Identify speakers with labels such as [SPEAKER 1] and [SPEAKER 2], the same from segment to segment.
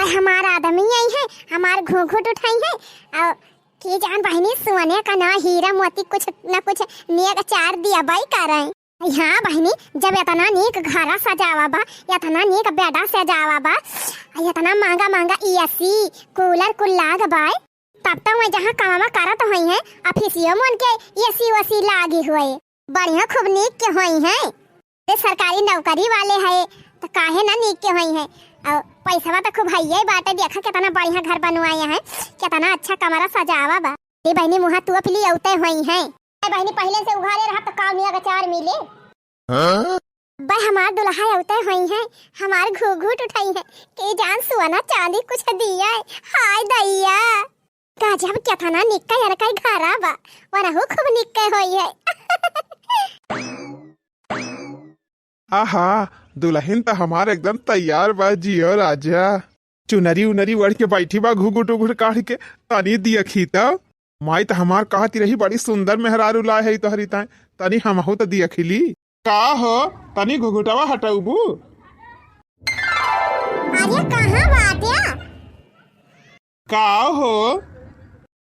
[SPEAKER 1] भाई हमारा आदमी आई है, हमार घूंघट उठाई है और की जान बहनी सोने का ना हीरा मोती कुछ न कुछ नेक चार दिया भाई कर रहे। हाँ बहनी, जब इतना नेक घरा सजावा बा, इतना नेक बेड़ा सजावा बा, इतना महंगा महंगा एसी कूलर कुल लाग बाय, तब तो मैं जहाँ कमावा करत हुई है ऑफिसियो मन के एसी वसी लागी हुए बढ़िया खूब नीक के हुई है। ये सरकारी नौकरी वाले है तो काहे ना नीक के हुई है और पैसा तो खूब है बाटे। देखा कितना बढ़िया घर बनवाया है, कितना अच्छा कमरा सजावा बा। ये बहनी मुहा तू अपनी औते हुई है बहनी, पहले से उघारे रहा तो काम का चार मिले। भाई हमार दुल्हा औते हुई है, हमार घूंघट उठाई है कि जान सोना चांदी कुछ दिया है। हाय दैया गजब कितना निक्का यार का घरा बा, वरहु खूब निक्का होई है।
[SPEAKER 2] आहा दुल्हन तो हमार एकदम तैयार बा। जियो राजा, चुनरी उनरी ओढ़ के बैठी बा, घुघुट उघुट काढ़ के तनी दियखी तो माई तो हमार कहती रही बड़ी सुंदर मेहरारू लाए है तोहरी ताई, तनी हमहू तो दियखिली। का हो तनी घुघुटवा हटाऊबू?
[SPEAKER 1] अरे कहां बात
[SPEAKER 2] का हो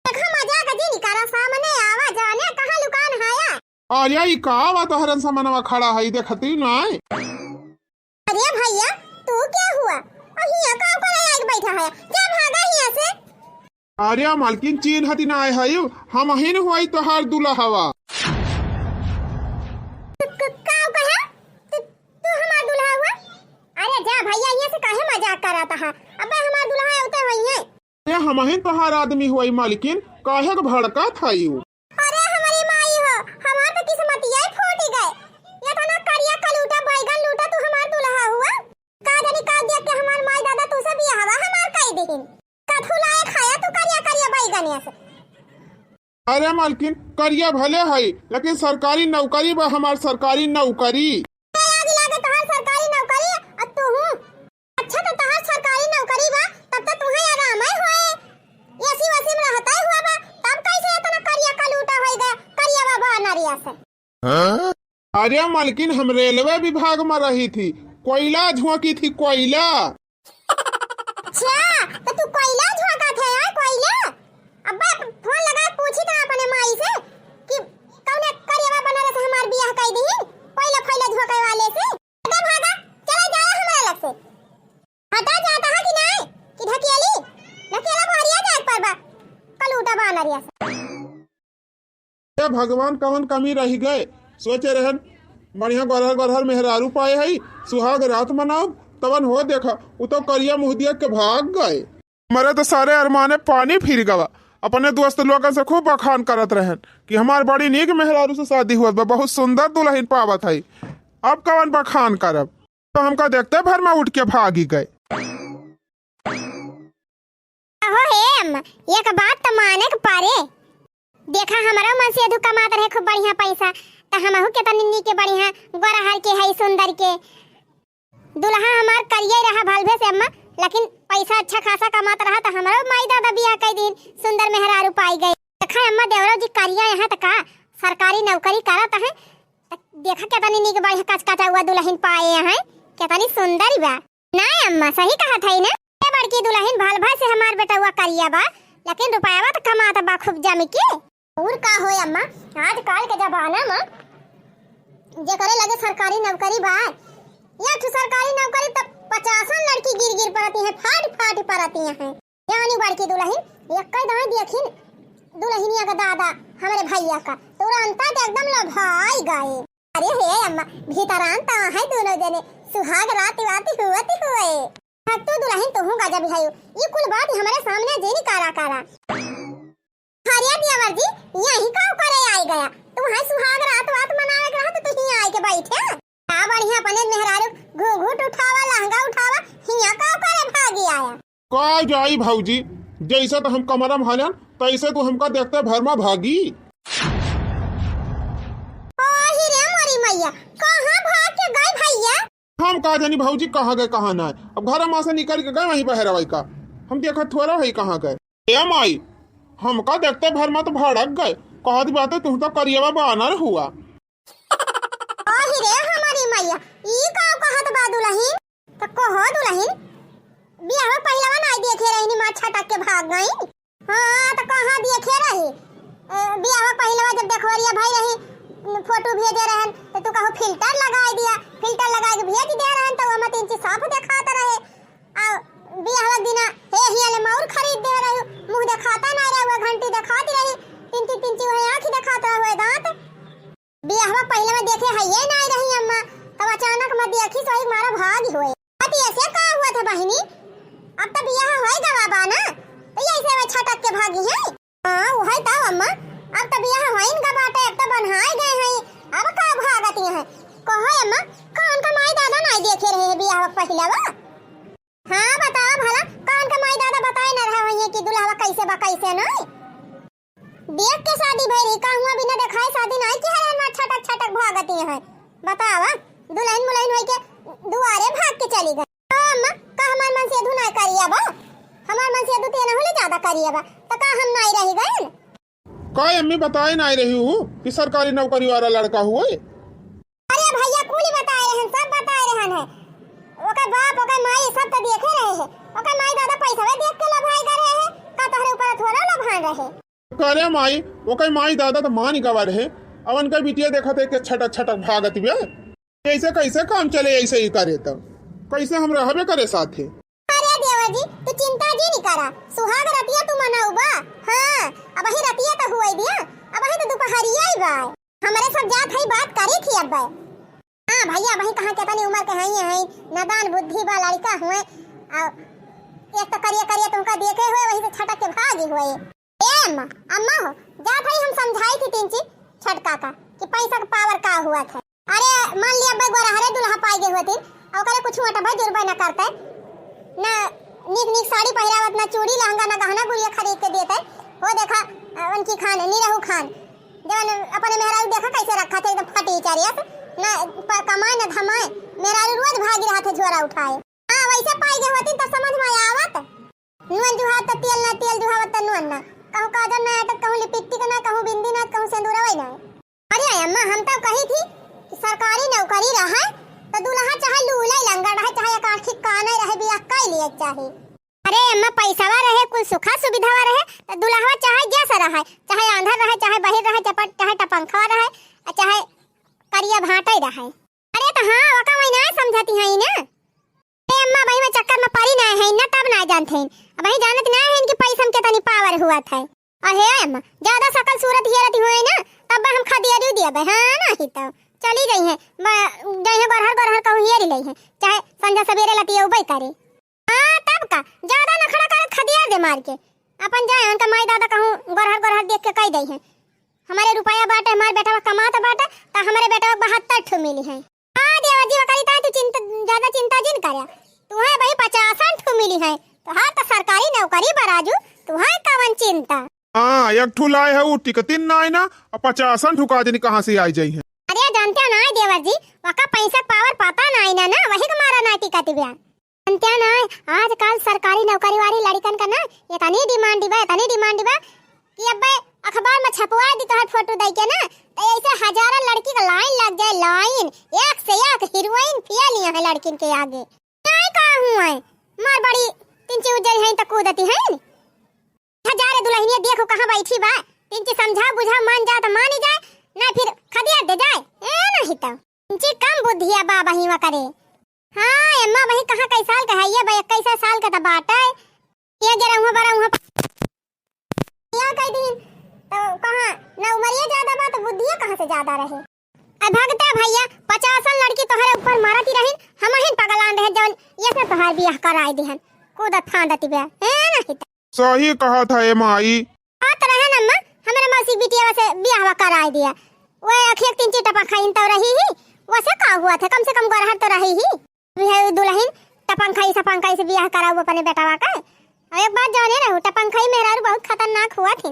[SPEAKER 1] देखा मजाक जी निकारा सामने आवा जाने कहां लुकान हाया।
[SPEAKER 2] अरे ई का वा तोहरन सामनवा खड़ा है देखती नाई।
[SPEAKER 1] अरे भैया तू क्या हुआ, अहिया का पर आके बैठा है, जा भागा हिया से।
[SPEAKER 2] अरे मालकिन चीन हती ना आए है, हम अहिन हुई तोहार दुल्हवा।
[SPEAKER 1] का कहा तू हमार दुल्हा हुआ? अरे जा भैया हिया से काहे मजाक कराता है, अबे हमार दुल्हा होते हुई है।
[SPEAKER 2] अरे हम अहिन तोहार आदमी हुई मालकिन, काहे के भड़का थाई?
[SPEAKER 1] अरे हमारी माई हो, हमार तो किस्मतिया फूट गए। ये तो ना करिया कलूटा बैगन लूटा तू हमार दुल्हा हुआ। का जानी का देख के हमार माई दादा तू सब बियाह हमार कई देहिन। कथु लाए खाया तू करिया करिया बैगन से।
[SPEAKER 2] अरे मालकिन करिया भले है लेकिन सरकारी नौकरी बा, हमार सरकारी नौकरी।
[SPEAKER 1] आज लागे तोहार सरकारी नौकरी और तू अच्छा तो तोहार सरकारी नौकरी बा, तब तो तुम्हें आराम है होए एसी वसी में रहता हुआ बा, तब कैसे इतना करिया कलूटा होई गया करिया बाबा नरिया से।
[SPEAKER 2] अरे मालकिन हम रेलवे विभाग में रही थी, कोयला झोंकी थी कोयला।
[SPEAKER 1] अच्छा तो तू कोयला झोंका थे यार कोयला। अब्बा फोन लगा पूछी था अपने माई से कि कौन करिया बनारस हमार बियाह कई दी कोयला फैला झोंके वाले से। हटा भागा चला जाए हमारे लग से, हटा जाता है कि नहीं कि ढकेली ढकेला भरिया जाए पर बा कलूटा बानरिया से।
[SPEAKER 2] भगवान कवन कमी रह गए, सोचे रहन बढ़िया गरहर गरहर मेहरारू पाए है, सुहाग रात मनाओ तवन हो देखा वो तो करिया मुँह दिया के भाग गए। मरे तो सारे अरमाने पानी फिर गवा। अपने दोस्त लोगों से खूब बखान करत रहन कि हमार बड़ी नीक मेहरारू से शादी हुआ, बहुत सुंदर दुल्हन पावत है। अब कवन बखान करब, तो हमका देखते भर में उठ के भागी गए।
[SPEAKER 1] एक बात तो माने के पारे, देखा हमारा मन से कमात रहे खूब बढ़िया पैसा, तो हमहू के तनी के बढ़िया गोरहर के है सुंदर के दुल्हा हमार करिए रहा भलभे से अम्मा, लेकिन पैसा अच्छा खासा कमात रहा तो हमारा माई दादा बियाह कई दिन सुंदर मेहरारू पाई गई। देखा अम्मा देवरो जी करिया यहाँ तक का सरकारी नौकरी करत है, देखा कितनी नीक बढ़िया कचकचा हुआ दुल्हन पाए हैं, कितनी सुंदर बा। नहीं अम्मा सही कहा था ना, बड़की दुल्हन भलभा से हमार बेटा हुआ करिया बा, लेकिन रुपया तो कमाता बा खूब जम के। और का होय अम्मा आजकल के जमाना में जे करे लगे सरकारी नौकरी बा, या तो सरकारी नौकरी तब 50 लड़की गिर गिर पड़ती है, फाट फाट पड़ती है। यानी बड़की दुल्हन एक कई दाई देखिन दुल्हनिया का दादा हमारे भैया का तुरंत एकदम लभाई गए। अरे हे अम्मा भीतरान ता है दोनों जने सुहाग रात हुआती हुए। तो दुल्हन तो हूं गजब है, ये कुल बात हमारे सामने जेनी कारा हरिया दियावर जी यही का करे आई गया, तुम है सुहाग रात मनावे रहा तो तू यहां आई के बैठे का बढ़िया अपने मेहरारू घूंघट उठावा लहंगा उठावा हिया का करे भागी आया।
[SPEAKER 2] का जाई भौजी, जैसे तो हम कमरा में हलन तैसे तो हमका देखते भर में भागी।
[SPEAKER 1] ओही रे मोरी मैया कहां भाग के गए भैया?
[SPEAKER 2] हम का जानी भौजी कहाँ गए कहाँ ना, अब घर में से निकल के गए वहीं बहरवाई का, हम देखा थोड़ा है कहाँ गए। ए माई हमका देखते भर में तो भड़क गए, कहत बात तुम तो करियवा बानर हुआ।
[SPEAKER 1] ओही रे हमारी मैया ई का कहत बा दुल्हन तो कहो दुल्हन बियाह पहिलवा नहीं देखे रही मां छटक के भाग गई। हां तो कहां देखे रही बियाह पहिलवा जब देखवरिया भाई रही फोटो भेजे रहन तो तू कहू फिल्टर लगा दिया, फिल्टर लगा के भेज दे रहन तो हम 3 साफ दिखात रहे। आ बियाह दिना हे हियाले मौर खरीद दे रही, मुंह दिखाता ना रहे, घंटी दिखाती रही, तीन वही आंख दिखाता हुए दांत। बियाह पहिलवा देखे हइये नहीं रही अम्मा, तब अचानक मैं देखी तो मारा भाग होए। अति ऐसे का हुआ था बहिनी? अब तो बियाह होई गवाबा ना, तो ऐसे में छटक के भागी है। हां वही तो अम्मा, अब तो बियाह होइन का बाटे, अब तो बनहाए गए हैं, अब का भागती है? कहो अम्मा कौन का माई दादा नहीं देखे रहे बियाह पहिलवा? हां बताओ भला कौन का माई दादा बताए ना रहे हैं कि दुल्हा कैसे बा कैसे नहीं? देख के शादी भई का हुआ बिना देखाए शादी नहीं की है ना, छटक छटक भागती है। बतावा दुल्हन मुलहन होई के दुआरे भाग के चली गई। अम्मा का हमार मन से धुनाई करिया बा, हमार मन से दुते ना होले ज्यादा करिया बा, तो का हम नहीं रही गए?
[SPEAKER 2] काय अम्मी बताए नहीं रही हूँ कि सरकारी नौकरी वाला लड़का हुए?
[SPEAKER 1] अरे भैया कुली बताए रहन, सब बताए रहन है। ओकर बाप ओकर माई सब तो देखे रहे है, ओकर माई दादा पैसा देख के लभाई करे है, का तोहरे ऊपर थोड़ा लभान रहे।
[SPEAKER 2] करे माई ओकर माई दादा तो मान गवा रहे, अवन का बिटिया देखा थे कि छटक छटक भागत बिया। ऐसे कैसे काम चले, ऐसे ही करे तब कैसे हम रहबे करे साथे?
[SPEAKER 1] अरे देवर जी तू चिंता जी नहीं करा, सुहाग रतिया तू मनाऊ बा। हां अब ही रतिया तो हुई दिया, अब ही तो दोपहरिया ही बा, हमारे सब जात है बात करी थी अब। हां भैया भाई कहां के तनी उम्र के हैं नादान बुद्धि बा लड़का हुए, एक तो करिया करिया तुमका देखे हुए वही से छटक के भागी हुए। ए अम्मा हो जात है, हम समझाई थी 3 चीज छटका का कि पैसा का पावर का हुआ था। अरे मान लिया भाई गोरा हरे दुल्हा पाई गए होते और करे कुछ मोटा भाई जुर्मा ना करता ना, नीक नीक साड़ी पहिरावत ना, चूड़ी लहंगा ना, गहना गुड़िया खरीद के देता वो देखा उनकी खान नीरहू खान जवन अपने मेहरारू देखा कैसे रखा था एकदम फटी चारियत ना, कमाए ना धमाए, मेहरारू रोज भागी रहा था झोरा उठाए। हां वैसे पाई गए होती तो समझ में आवत, नून जुहात तो तेल ना, तेल जुहावत तो नून ना, कहूं काजल ना तो कहूं लिपस्टिक ना, कहूं बिंदी ना, कहूं सिंदूरवा ना। अरे अम्मा हम तो कही थी कि सरकारी नौकरी रहे तो दुल्हा चाहे लूला लंगड़ रहे, चाहे आर्थिक काना रहे, बियाह कर लिए चाहे। अरे अम्मा पैसावा रहे, कुल सुखा सुविधावा रहे तो दुल्हा चाहे जैसा रहे, चाहे आंधर रहे, चाहे बहिर रहे, चाहे टपंखा रहे, चाहे करिया भाटे रहे। अरे तो हां वका वही ना समझती है ना। ए अम्मा भाई में चक्कर में पड़ी ना है ना, तब ना जानते हैं, अब ही जानत ना है इनकी पैसा में कितनी पावर हुआ था। अरे अम्मा ज्यादा सकल सूरत हियरत हुए ना तब हम खदिया दिया बे। हां नहीं तो चली गई है जहे गरहर कहूं हियर लई है, चाहे संध्या सवेरे लतिया उबई करे। हां तब का ज्यादा नखड़ा कर खदिया दे मार के अपन जाए उनका माई दादा कहूं गरहर देख के कह दई है हमारे रुपया बाटे, हमारे बेटा कमाता बाटे तो हमारे बेटा 72 ठो मिली है। हां देवा जी करी तू चिंता ज्यादा चिंता जिन करे, तू है भाई 50 ठो मिली है तो हां तो सरकारी नौकरी बराजू तू है कवन चिंता।
[SPEAKER 2] हां एक ठू लाए है वो टिकटिन ना ना, और 50 ठुका दिन कहां से आई जाई है?
[SPEAKER 1] अरे जानते ना देवर जी वका पैसा पावर पता नहीं ना वही हमारा ना टिकट बिया जानते ना। आजकल सरकारी नौकरी वाली लड़कन का ना इतनी डिमांड बा कि अब अखबार में छपवा दी तो फोटो दे के ना तो ऐसे हजारों लड़की का लाइन लग जाए, लाइन एक से एक हीरोइन फिया है लड़किन के आगे। नहीं कहा हुआ है मार बड़ी तिनची उजल है तो कूदती है, हजारे दुल्हनिया देखो कहां बैठी बा, तिनची समझा बुझा मान जा तो मान जाए ना, फिर खदिया दे जाए ए नहीं तो तिनची कम बुद्धिया बाबा हिवा करे। हां अम्मा वही कहां कई साल का है ये भाई 21 साल का तो बाटा है, ये गेरा हुआ बड़ा हुआ या कई दिन तो कहां ना उम्र ज्यादा बा तो बुद्धिया कहां से ज्यादा रहे। अब भगता भैया 50 लड़की तोहरे ऊपर मारती रहिन, हम ही पगलान रहे जवन ये से तोहर बियाह कराई दिहन कूदत फांदती बे ए नहीं तो।
[SPEAKER 2] सही कहा था ए माई,
[SPEAKER 1] बात रहे ना अम्मा हमारे मौसी बिटिया से बियाह कराई दिया, वो अखियक 3 टपा खाइन तो रही ही वैसे का हुआ था, कम से कम गरहर तो रही ही दुल्हन टपंखाई से बियाह कराऊ अपने बेटावा का। और एक बात जाने रहू टपंखाई मेहरारू बहुत खतरनाक हुआ थी,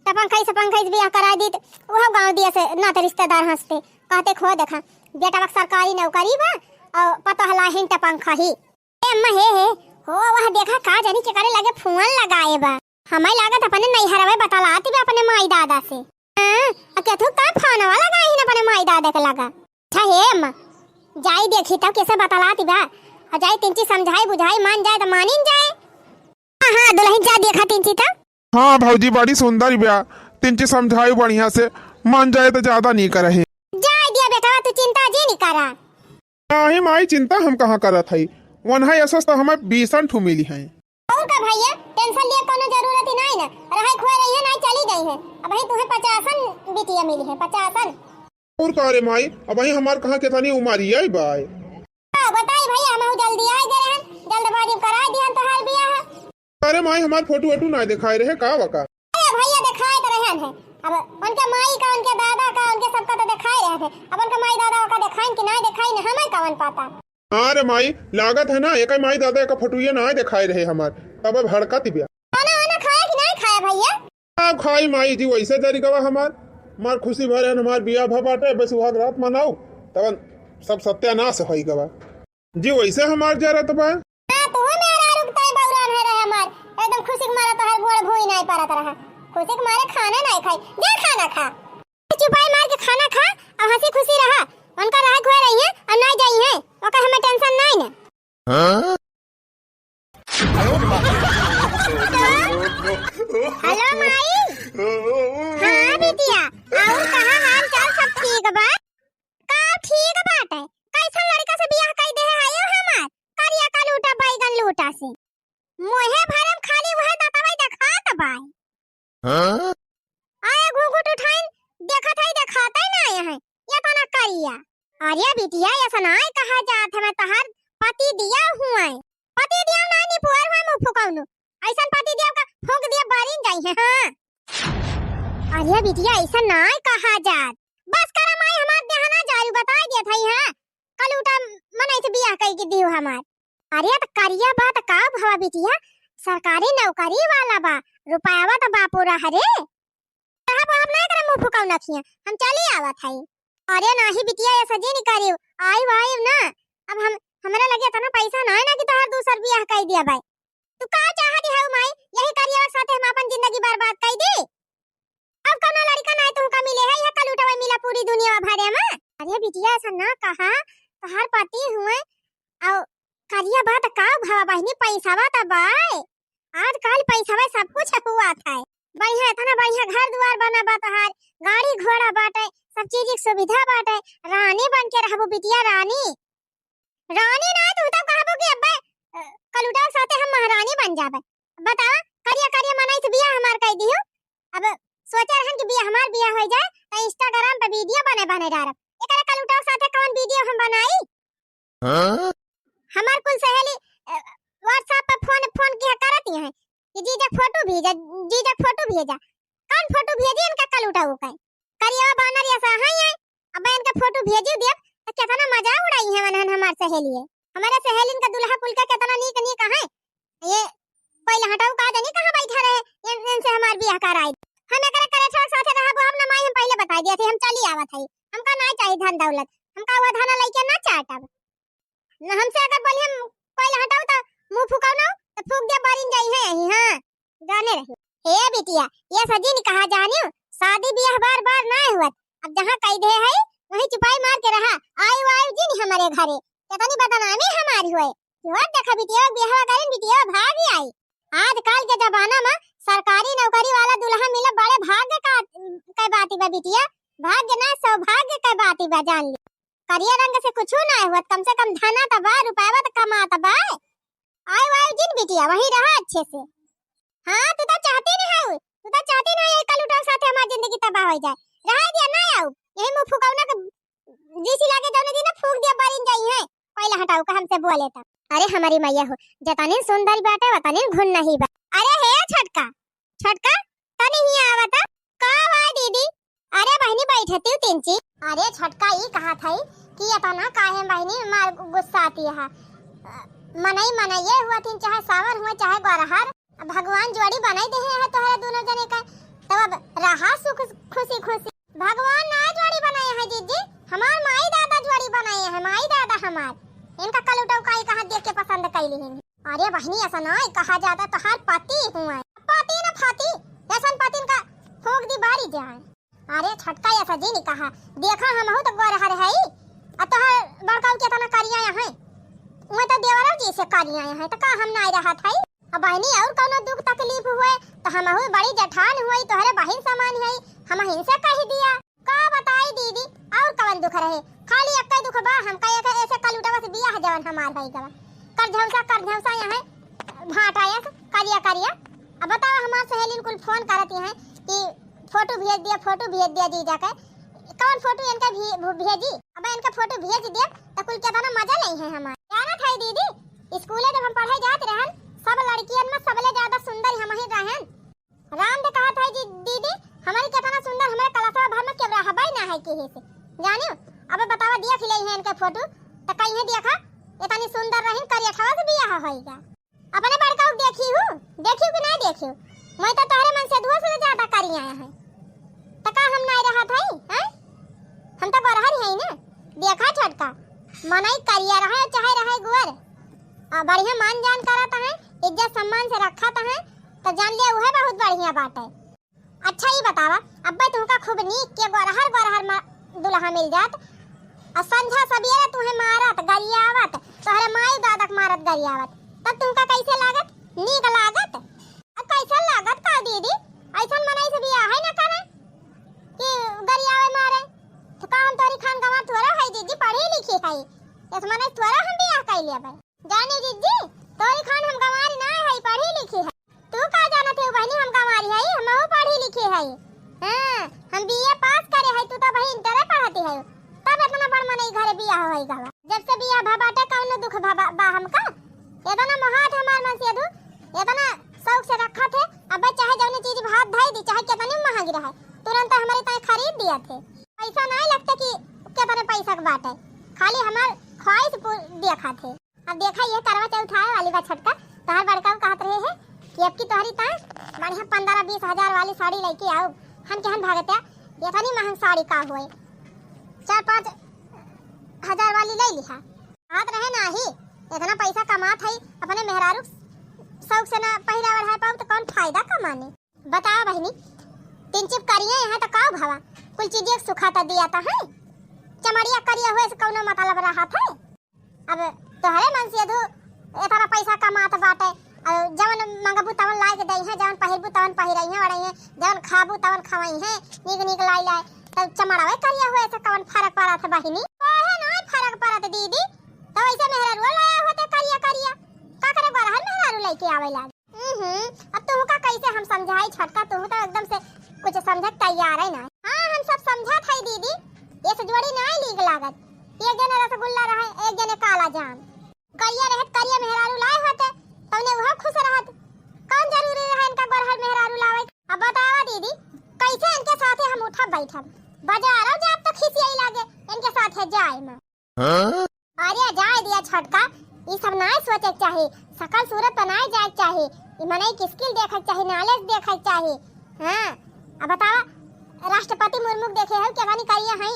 [SPEAKER 1] टपंखाई से बियाह करा दी तो वह गांव दिया से ना तो रिश्तेदार हंसते कहते खो देखा बेटा वक्त सरकारी नौकरी बा और पता हला हिन टपंखा ही। ए अम्मा हे हो वह देखा का जानी के करे लगे फोन लगाए बा, हमें लागत अपने नहीं हरवे बतलाती बे अपने माई दादा से। हां क्या तू का फोन वाला लगाई न अपने माई दादा के लगा। अच्छा हे अम्मा जाई देखी तब कैसे बतलाती बा, आ जाए तिंची समझाई बुझाई मान जाए तो मानिन जाए। हाँ दुल्हन जा देखा तिंची तो।
[SPEAKER 2] हाँ भौजी बड़ी सुंदर ब्याह, तिनची समझाई बढ़िया से, मान जाए तो ज्यादा नहीं करे।
[SPEAKER 1] जाए दिया बेटा तू चिंता जी नहीं करा।
[SPEAKER 2] नहीं माई चिंता हम कहाँ करत हई, वन है ऐसा तो हमें 20 ठू मिली है।
[SPEAKER 1] और का भैया टेंशन लिए कोनो जरूरत ही नहीं ना, रहे खोए रही है नहीं चली गई है, अब ही तुम्हें 50 बिटिया मिली है 50।
[SPEAKER 2] और का रे माई अब वही हमार कहाँ के तनी उमारी है बाय।
[SPEAKER 1] हां बताई भैया हम जल्दी आ गए हैं, जल्दबाजी करा दिया तो हाल बिया है।
[SPEAKER 2] अरे माई हमार फोटो वोटो ना दिखाई रहे का वका।
[SPEAKER 1] अरे भैया दिखाई तो रहे हैं, अब उनके माई का उनके दादा का उनके सबका तो दिखाई रहे थे, अब उनके माई दादा का दिखाई कि नहीं दिखाई ना हमें कौन पता।
[SPEAKER 2] अरे माई लागत है ना एक माई दादा का फोटो ये ना दिखाई रहे हमार, तब भड़कत बिया।
[SPEAKER 1] खाना खाया कि नहीं खाया भैया?
[SPEAKER 2] हां खाई माई जी वैसे तरीका हमार मार खुशी भरे हमार बिया भ बाटे, बस सुहाग रात मनाओ तब सब सत्यानाश होई गवा जी, वैसे हमार जरूरत बा।
[SPEAKER 1] हां तो मेरा रुकताई बौरान है रहे हमार, एकदम खुशी के मारा तो हर गोड़ भूई नहीं पारत रहा, खुशी के मारे खाना नहीं खाई, जा खाना खा, चुपाई मार के खाना खा और हंसी खुशी रहा, उनका रह खोए रही है और नहीं जाई है, ओका हमें टेंशन नहीं ना। हां हेलो माई। हाँ बिटिया और कहाँ हाल चाल सब ठीक बा? का ठीक बात है, कैसा लड़का से बियाह कई दे आयो हमार, करिया का लूटा बैगन लूटा से, मोहे भरम खाली वह दतवाई दिखात बाई। हां आए घूंघट उठाइन देखत है दिखाता ही नहीं है, ये तना करिया। अरे बिटिया ऐसा नहीं कहा जात है, मैं तहार पति दिया हुआ है, पति दिया नहीं पुअर हुआ मुंह फुकाउनु, ऐसा पति दिया का फूंक दिया बारिन जाई है। हां अरे बिटिया ऐसा नहीं कहा जात, बस करा माई हमार देहना जारू बता दिया था हां, कल उठा मनाई से बियाह कई के दियो हमार। अरे तो करिया बात का भवा बिटिया, सरकारी नौकरी वाला बा, रुपयावा तो बापू रहा रे, साहब आप नहीं करे मुंह फुकाउ नखिया, हम चली आवत हई। अरे नाही बिटिया ऐसा जी नहीं करियो, आई वाई ना, अब हम हमरा लगे तना पैसा नहीं ना कि तोहर दूसर बियाह कई दिया भाई, तू का चाहती है माई यही करिया साथे हम अपन जिंदगी बर्बाद कई दी, अब कोनो लड़का नहीं तुमका मिले है या कल उठवा मिला पूरी दुनिया भरे में। अरे बिटिया ऐसा ना कहा, तोहर पति हुए और करिया बात का भवा बहनी पैसावा त बाय, आजकल पैसावा सब कुछ हुआ था, बढ़िया इतना बढ़िया घर द्वार बना बा, तोहार गाड़ी घोड़ा बाटे, सब चीज की सुविधा बाटे, रानी बन के रहबो बिटिया, रानी रानी ना तू तो कहबो कि अब्बे कल उठाओ साथे हम महारानी बन जाबे। बता करिया करिया मनाई से बियाह हमार कई दियो, अब सोचे रहन कि बियाह हमार बियाह हो जाए तो इंस्टाग्राम पे वीडियो बने डारब, एकरा कल उठाओ साथे कौन वीडियो हम बनाई। हां हमार कुल सहेली व्हाट्सएप पे फोन किया करती है कि जीजा फोटो भेजा, कौन फोटो भेजी इनका कल उठाओ कई करिया बानर ऐसा है, अब इनका फोटो भेजी देब तो कितना मजा उड़ाई है मनहन हमार सहेली है, हमारे सहेलीन का दुल्हा कुल का कितना नीक नीक है, ये पहले हटाओ का जानी कहां बैठा रहे इनसे हमार बियाह कराई, हम एकरा करे छक साथे रहबो, हम ना माई हम पहले बता दिए थे हम चली आवत है, हमका नहीं चाहिए धन दौलत, हमका वो धन लइके ना चाटब न, हमसे अगर बोली हम पहले हटाओ तो मुंह फुकाओ ना तो फूक दे बारिन जाई है यही। हां जाने रही हे बिटिया ये सजी नहीं कहा जानियो, शादी बियाह बार बार ना हुआ, अब जहां कई दे है वही चुपाई मार के रहा, आई वाई जी नहीं हमारे घरे कितनी बदनामी हमारी हुए, क्यों देखा बिटिया बियाह करें बिटिया भागी आई, आजकल के जमाना में सरकारी नौकरी वाला दुल्हा मिले बड़े भाग्य का बात बा बिटिया, भाग्य ना सौभाग्य का बात बा, जान ली करिया रंग से कुछ ना हुआ, कम से कम धना तो बा रुपया तो कमाता बा, आई वाई जी बिटिया वही रहा अच्छे से। हां तू तो चाहती नहीं है, तू तो चाहती नहीं है कल उठाओ साथे हमारी जिंदगी तबाह हो जाए, रहा दिया ना आओ यही मुंह फुकाउना के जीसी लागे जाने दी ना फूक दिया बारिन जाई है, पहले हटाओ का हमसे बोले था। अरे हमारी मैया हो जताने सुंदर बाटे वताने घुन नहीं बा। अरे हे छटका छटका तनी ही आवता का वा दीदी, अरे बहनी बैठती हूं तिंची, अरे छटका ई कहा थाई कि ये तना काहे बहनी मार गुस्सा आती है, मनाइए हुआ तीन चाहे सावर हुआ चाहे गोरहर, भगवान जोड़ी बनाई दे है तोहरे दोनों जने का, तब रहा सुख खुशी खुशी, भगवान ना जोड़ी बनाए हैं जीजी, हमार माई दादा जोड़ी बनाए हैं, माई दादा हमार, इनका कल उठाओ काई कहां देख के पसंद कैली है। अरे बहनी ऐसा ना कहा जाता तो हर पति हुआ है, पति ना फाती ऐसा पति का फूक दी बारी जाए। अरे छटका ऐसा जी नहीं कहा, देखा हम हो तो गोरहर है, अब तो हर बड़काऊ के तना करिया है, मैं तो देवरा जी से करी आए हैं तो का हम नहीं रहा था। अब बहनी और कोनो दुख तकलीफ हुए तो हमहु बड़ी जठान हुई तोहरे बहिन समान है हम हिंसे कह दिया। का बताई दीदी और कवन दुख रहे, खाली एक दुख बा हम कहे के ऐसे कलुटवा से बियाह जवन हमार भाई का कर झौसा यहाँ भाटाया करिया करिया। अब बताओ हमार सहेली कुल फोन करती हैं कि फोटो भेज दिया जीजा के। कौन फोटो इनका भेजी, अब इनका फोटो भेज दिया तो कुल के ना मजा नहीं है हमार। क्या ना था दीदी स्कूले जब हम पढ़ाई जाते रहन सब लड़कियन में सबले ज्यादा सुंदर हम ही रहन। राम ने कहा था जी दीदी हमारी कितना सुंदर हमारे कलासा भर में केवरा हबाई ना है के से जानियो। अब बतावा दिया खिले है इनका फोटो तो कहीं देखा इतनी सुंदर रही करियठवा से बियाह होइगा। अपने बड़का देखी कि नहीं देखी मैं तो तोहरे मन से धुआ से ज्यादा करी आया है तो का हम नहीं रहा था हैं? हम तो बरहर है ना देखा छटका मनई करिया रहा चाहे रहे गुअर बढ़िया मान जान करता है इज्जत सम्मान से रखता है तो जान लिया वह बहुत बढ़िया बात है। अच्छा ही बतावा अब्बे तुमका खूब नीक के गोरहर दुल्हा मिल जात और संझा सवेरे तुम्हें मारत गरियावत तोहरे माई दादक मारत गरियावत तब तुमका कैसे लागत, नीक लागत? अब कैसे लागत का दीदी ऐसा मनई से बियाह है ना करे कि गरियावे मारे तो का हम तोरी खान गवा तोरा है दीदी पढ़ी लिखी है इस मनई तोरा हम बियाह कर लेबे जानी दीदी तोरी खान हम गवारी ना है पढ़ी लिखी है। तू का जानत है बहनी हम गवारी है हमहु पढ़ी लिखी है। हां हम बीए पास करे है तू तो भाई इंटर पढ़ती है तब इतना बड़ मनई घरे बियाह होई गवा। जब से बियाह भबाटे कौनो दुख बा हमका इतना महात हमार मन से दू इतना शौक से रखा थे। अब चाहे जौनी चीज भात धाई दी चाहे कितनी महंगी रहे तुरंत हमारे ताई खरीद दिया थे। पैसा नहीं लगता कि कितने पैसा का बात है खाली हमार ख्वाहिश देखा थे। अब देखा ये करवा चौथ आए वाली बा छटका तोहर बड़का कहत रहे है कि अब की तोहरी ता बढ़िया 15-20 हजार वाली साड़ी लेके आओ। हम केहन भागत्या इतनी महंग साड़ी का हुए 4-5 हजार वाली ले लिहा हाथ रहे ना ही इतना पैसा कमात है अपने मेहरारू शौक से ना पहिरा बढ़ाए पाऊ तो कौन फायदा कमाने बताओ बहनी। तीन चिप करिए यहाँ तो का भावा कुल चीजें सुखाता दिया था है चमड़िया करिया हुए से कौनो मतलब रहा था। अब तोहरे मन से दू इतना पैसा कमात बाटे जवन मंगबू तवन लाई के दई है जवन पहिरबू तवन पहिरई है वड़ई है जवन खाबू तवन खवई है नीक लाई तब चमड़ावे करिया हुए से कौन फर्क पड़त बहिनी काहे नहीं फर्क पड़त दीदी तो ऐसे मेहरारू लाया होते करिया का करे बरहर मेहरारू लेके आवे लाग। अब तू का कैसे हम समझाई छटका तू तो एकदम से कुछ समझ तैयार है ना। हां हम सब समझत है दीदी ये से जोड़ी नहीं लीक लागत एक जने रसगुल्ला रहे एक जने काला जाम करिया रहत करिया मेहरारू लाए होते तौने वह खुश रहत कौन जरूरी रहे इनका बरहर मेहरारू लावे। अब बतावा दीदी कैसे इनके साथे हम उठब बैठब बाजारों जाब तो खिसियाई लागे इनके साथे जाए में। अरे जाए दिया छटका ये सब नहीं सोचे चाहिए सकल सूरत बनाए जाए चाहिए मनई की स्किल देखे चाहिए नॉलेज देखे चाहिए। हां अब बतावा राष्ट्रपति मुर्मू देखे है केवानी करिया है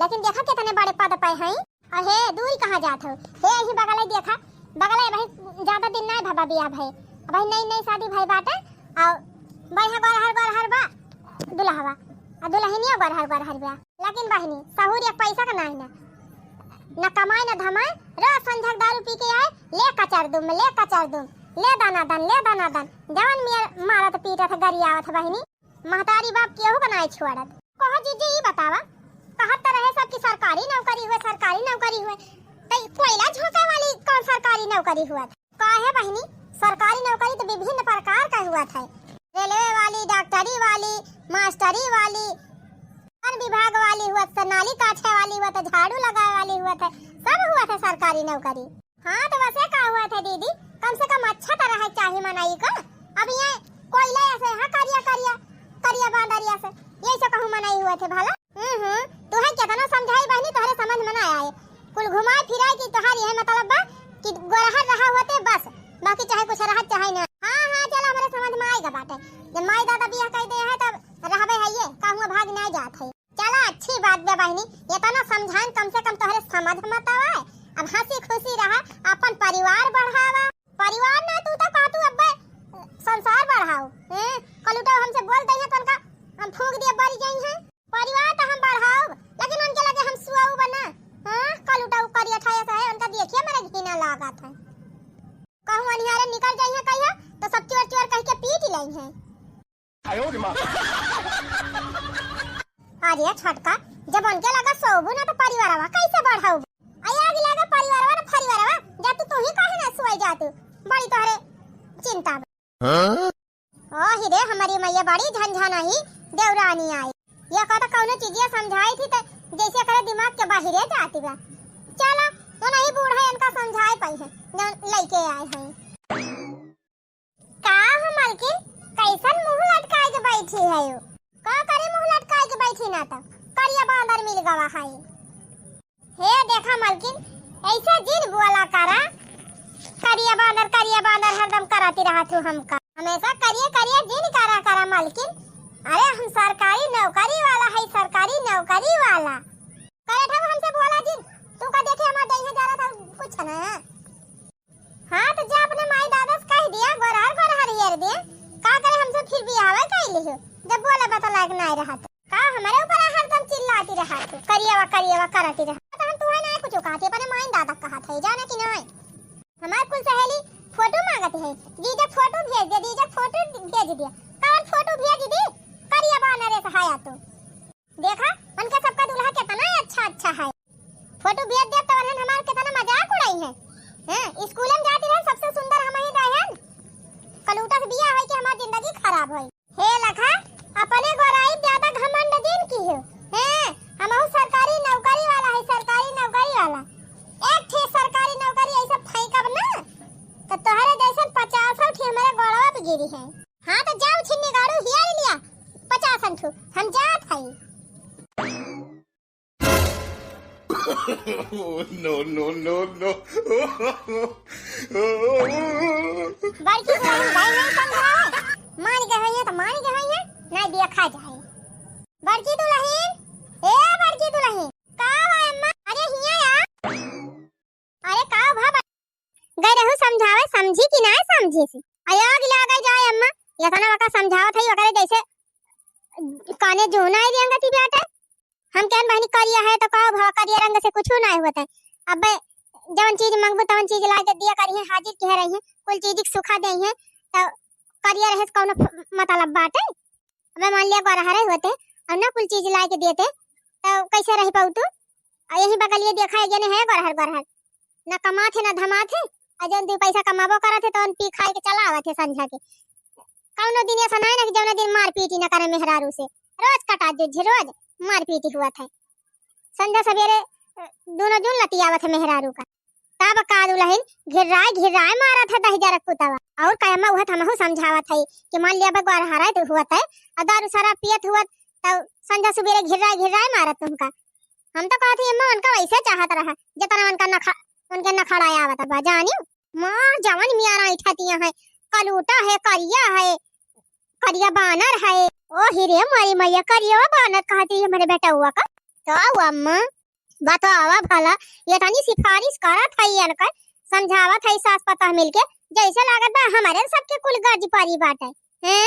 [SPEAKER 1] लेकिन देखा कितने बड़े पद पे हैं और हे दूर कहां जात हो हे यही बगल ही देखा बगल है भाई ज्यादा दिन नहीं भबा बिया भाई भाई नई शादी भाई बाटे और बढ़िया गरहर बा दुल्हावा और दुल्हनिया गरहर बा लेकिन बहनी सहूर एक पैसा का नहीं ना कमाए ना धमाए रोज संझक दारू पी के आए ले कचर दूं ले दाना दान जवन में मारत पीटत गरियावत बहनी महतारी बाप केहू का नहीं छोड़त। कहो जीजी ये बतावा कहत रहे सब की सरकारी नौकरी हुए तो कोयला झोंके वाली कौन सरकारी नौकरी हुआ काहे बहनी सरकारी नौकरी तो विभिन्न प्रकार का हुआ था रेलवे वाली डॉक्टरी वाली मास्टरी वाली वन विभाग वाली हुआ था नाली काछे वाली हुआ था झाड़ू लगाए वाली हुआ था सब हुआ था सरकारी नौकरी। हाँ तो वैसे का हुआ था दीदी कम से कम अच्छा तरह है चाहिए मनाई का। अब ये कोयला ऐसे हाँ करिया बांदरिया से ये सब कहूँ मनाई हुए थे भला। तू है कितना समझाई बहनी तोहरे समझ में ना आए कुल घुमाए फिराए की तोहारी है मतलब बा कि गोरहर रहा होते बस बाकी चाहे कुछ रहा चाहे ना। हाँ चलो हमारे समझ में आएगा बाटे जब माई दादा बियाह कर दे है तब रहबे है ये कहूँ भाग नहीं जात है। चलो अच्छी बात बे बहनी इतना समझान कम से कम तोहरे समझ मत आवे अब हंसी खुशी रहा अपन परिवार बढ़ावा परिवार ना तू तो कहतू अब्बे संसार बढ़ाओ कलुटा हमसे बोल दे है तनका हम फूंक दिए बड़ी जाई है परिवार तो हम बढ़ाओ लेकिन उनके लगे हम सुआऊ बना। हां कलुटा करिया ठाया है उनका देखिए मेरा घिना लागत कहूं अनिहारे निकल जाई है कहिया तो सब चोर चोर कह के पीट लई है। अरे छटका जब उनके लगा सोबू ना तो परिवारवा कैसे बढ़ाऊ आया आगे लगा परिवारवा ना परिवारवा जा तू ही काहे ना सोई जा तू बड़ी तोहरे चिंता
[SPEAKER 2] हाँ?
[SPEAKER 1] ओ हिरे हमारी मैया बड़ी झंझना ही देवरानी आई ये कहता कौनो चीज़ें समझाई थी तो जैसे करे दिमाग के बाहर जाती बा चला तो नहीं बूढ़ा इनका समझाए पाई है जो लेके आए हैं का हो मालकिन कैसन मुंह लटकाए के बैठी है यो का करे मुंह लटकाए के बैठी ना तो करिया बांदर मिल गवा है हे देखा मालकिन ऐसा जिन बुआला करा करिया बांदर हरदम कराती रहा तू हमका हमेशा करिए करिए जिन करा करा मालकिन अरे हम सरकारी नौकरी वाला है सरकारी नौकरी वाला करे था हमसे बोला जिन तू का देखे हमारा दही जा रहा था कुछ ना हाँ तो जा अपने माई दादा से कह दिया गोरहर येर दे का करे हमसे फिर भी आवे कह लियो जब बोले बता लायक नहीं रहा तो का हमारे ऊपर हरदम चिल्लाती रहा तू करिएवा कराती रहा तो हम तुम्हें ना कुछ कहते अपने माई दादा कहा था जाना कि नहीं हमारे कुल सहेली फोटो मांगती है जीजा फोटो भेज दे जीजा फोटो भेज दिया कौन फोटो भेज दी करिया बानरे सहाया तो देखा उनका सबका दूल्हा कितना अच्छा है फोटो भेज दे तो उन्हें हमारे कितना मजाक उड़ाई है हैं स्कूल में जाती रहे सबसे सुंदर हम ही रहन कलूटा से बिया है कि हमारी जिंदगी खराब है हे लखा अपने गोराई ज्यादा घमंड दिन की हो हैं हम सरकारी नौकरी वाला है सरकारी नौकरी वाला एक थे सरकारी नौकरी ऐसा फेंकब ना तो तोहरे जैसे 50 ठे हमारे गोड़वा पे गिरी है हां तो जाओ छिन्नी गाड़ू हिया लिया 50 ठू हम जात हई
[SPEAKER 2] no.
[SPEAKER 1] बड़की दुल्हन भाई नहीं समझा मान गए हैं तो मान गए हैं नहीं देखा जाए बड़की दुल्हन का है अम्मा अरे हिया या अरे का भाबा गए रहू समझावे समझी कि ना समझी सी आया गिला गई जाए अम्मा ये तना वका समझावत है वगैरह जैसे काने जो ना देंगे ती बेटा हम कहन बहनी करिया है तो कहो भा करिया रंग से कुछ ना होता है अब जवन चीज मंगबो तवन चीज ला के दिया करी है हाजिर कह रही है कुल चीज सुखा दे है तो करिया रहे कौन मतलब बात है अब मान लिया गोरहरे होते और ना कुल चीज ला के देते तो कैसे रह पाऊ तू यही बगल ये देखा है जने है गोरहर ना कमा थे ना धमा थे अजन दो पैसा कमाबो करा थे तो पी खाए के चला आवा थे संझा के कौनो दिन ऐसा नहीं ना कि जौना दिन मार पीटी न करे मेहरारू से रोज कटा जो रोज मार पीटी हुआ था संध्या सवेरे दोनों जून लतियावत है मेहरारू का तब का दुल्हन घिराए मारा था दही जरक पुतावा और कायमा हुआ था महु समझावत है कि मान लिया बगवार हराए तो हुआ था और दारू सारा पियत हुआ तो संध्या सवेरे घिराए मारा तुमका हम तो कहते अम्मा उनका वैसे चाहत रहा जितना उनके नखड़ाया आवत बा जानी मार जवन मियारा इठातियां है कलूटा है करिया बानर है ओ हिरे मारी मैया करिया बानर कहती है मेरे बेटा हुआ का तो हुआ अम्मा बतावा भला ये तनी सिफारिश करा था इनका समझावा था सास पता मिलके जैसे लागत बा हमारे सबके कुल गर्ज पारी बात है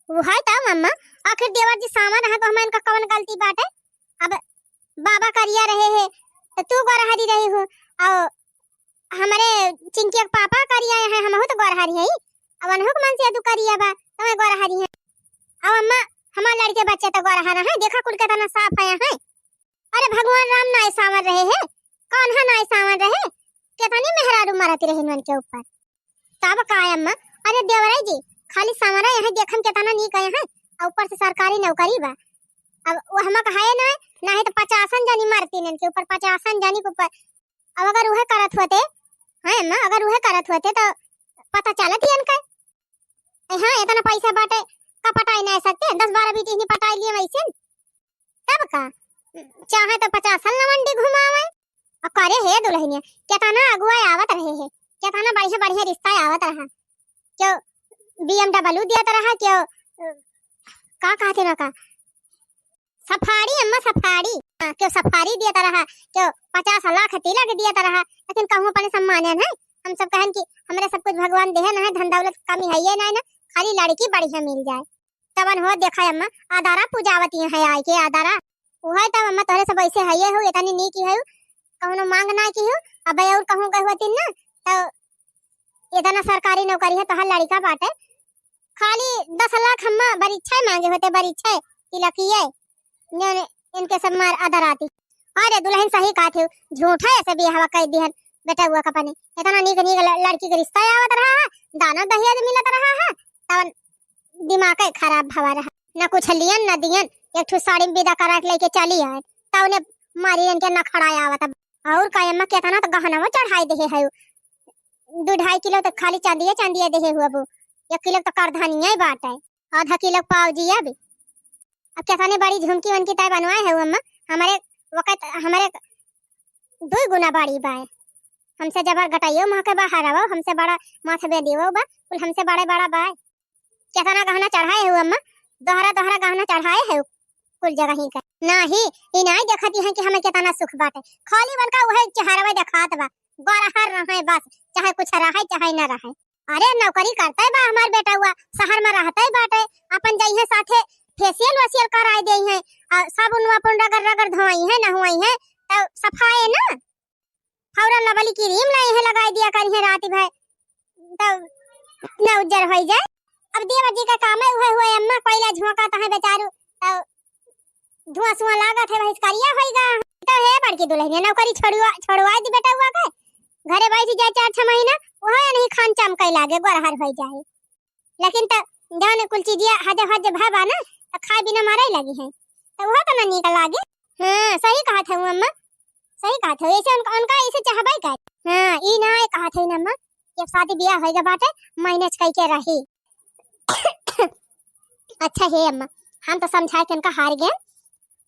[SPEAKER 1] वो है ता मम्मा आखिर देवर जी सामान है तो हमें इनका कौन गलती बात है अब बाबा करिया रहे हैं तो तू गोरहरी रही हो और हमारे चिंकी पापा करिया है हम तो गोरहरी है अब अनहुक मन से तू करिया बा तो मैं गोरहरी है अब अम्मा हमारे लड़के बच्चे तो गोरहरा है देखा कुल के तना साफ आया है अरे भगवान राम ना सावन रहे हैं कौन है ना सावन रहे कितनी मेहरारू मारती रही मन के ऊपर तब का अम्मा अरे देवराई जी खाली सावरा यहाँ देखम कितना नी गए हैं और ऊपर से सरकारी नौकरी बा अब वो हम कहा है ना है तो 50 जनी मारती नन के ऊपर 50 जनी के ऊपर अब अगर वह करत होते हैं अम्मा अगर वह करत होते तो पता चलत ही इनका हां इतना पैसा बाटे का पटाई नहीं सकते 10-12 बीटी नहीं पटाई लिए वैसे तब का चाहे तो 50 मंडी घुमावे और करे है दुल्हनिया कितना अगुआ आवत रहे है कितना बढ़िया रिश्ता आवत रहा क्यों BMW दिया रहा क्यों का कहते ना का सफारी अम्मा सफारी क्यों सफारी दिया रहा क्यों 50 लाख तिलक दिया रहा लेकिन कहूं अपने सम्मान है हम सब कहन कि हमरे सब कुछ भगवान देह ना है धन दौलत कमी है ये ना खाली लड़की बढ़िया मिल जाए तबन हो देखा अम्मा आदारा पूजावती है आई के आदारा वो है तब अम्मा तोरे सब ऐसे है हो इतनी नी की है कहूं मांग ना की हो अब और कहूं गए होती ना तो इतना सरकारी नौकरी है तो हर लड़का बाटे खाली 10 लाख हम बरीच्छा मांगे होते बरीच्छा तिलकिए इनके सब मार आदर आती। अरे दुल्हन सही कहा थे झूठा ऐसे भी हवा कह दिहन बेटा हुआ कपने इतना नीक नीक लड़की के रिश्ता आवत रहा है दाना दहेज मिलत रहा है तब दिमाग खराब भवा रहा न कुछ लियन न दियन एक ठो साड़ी में विदा करा के लेके चली आए तब ने मारी इनके न खड़ाया आवत और कायम केतना तो गहना में चढ़ाई दे है 2-2.5 किलो तो खाली चांदिया दे हुआ वो 1 किलो तो करधनिया ही बात है आधा किलो पावजिया भी अब केतने बड़ी झुमकी वनकी तय बनवाए है अम्मा हमारे वक्त हमारे 2 गुना बड़ी बाय हमसे जबर गटाइयो मां के बाहर आवो हमसे बड़ा माथे बे दियो बा कुल हमसे बड़ा बाय केतना गहना चढ़ाए है अम्मा दोहरा गहना चढ़ाए है कुल जगह ही का नाही ई नहीं देखती है कि हमें केतना सुख बाटे खाली बनका वह चेहरा दिखात बा गोरहर रहे बस चाहे कुछ रहे चाहे न रहे। अरे नौकरी करता है बा हमार बेटा हुआ शहर में रहता है बाटे अपन जाई है साथे फेशियल वेशियल कराई दे है साबुन वापुन रगड़ धोई है न हुई है तो सफाई ना फौरन लबली क्रीम लाई है लगाई दिया करी है रात भर तो न उज्जर हो जाए। अब देवर जी का काम है हुए अम्मा कोयला झोंकाता है बेचारू तो धुआं लागत है वही करिया होएगा तो है बड़की दुल्हन नौकरी छोड़वा दी बेटा हुआ के घरे बैठ जाए 4-6 महीना वह नहीं खान चमकई लागे गोरहर हो जाए लेकिन तो जाने कुल चीजिया हज भाबा ना तो खाए बिना मारे लगी है तो वह तो ना निकल लागे। हां सही कहा था अम्मा सही कहा था ऐसे उनका ऐसे चाहबाई का हां ई ना कहा था ना अम्मा जब शादी ब्याह होएगा बाटे मैनेज कई के रही। अच्छा है अम्मा हम तो समझाए के उनका हार गए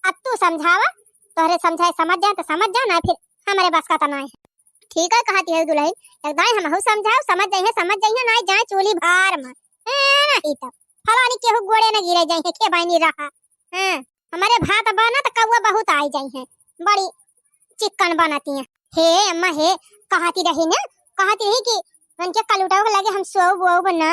[SPEAKER 1] अब तू समझावा तोहरे समझाए समझ जा ना फिर हमारे बस का तना है ठीक है कहती है दुल्हन एकदम हम समझाओ समझ जाइए ना जाए चोली भार में नहीं तो फलानी केहू गोड़े न गिरे जाए के बानी रहा हां हमारे भात बना तो कौवा बहुत आई जाए हैं बड़ी चिकन बनाती हैं। हे अम्मा हे कहती रही कि उनके कलुटाओ के लगे हम सो वो बना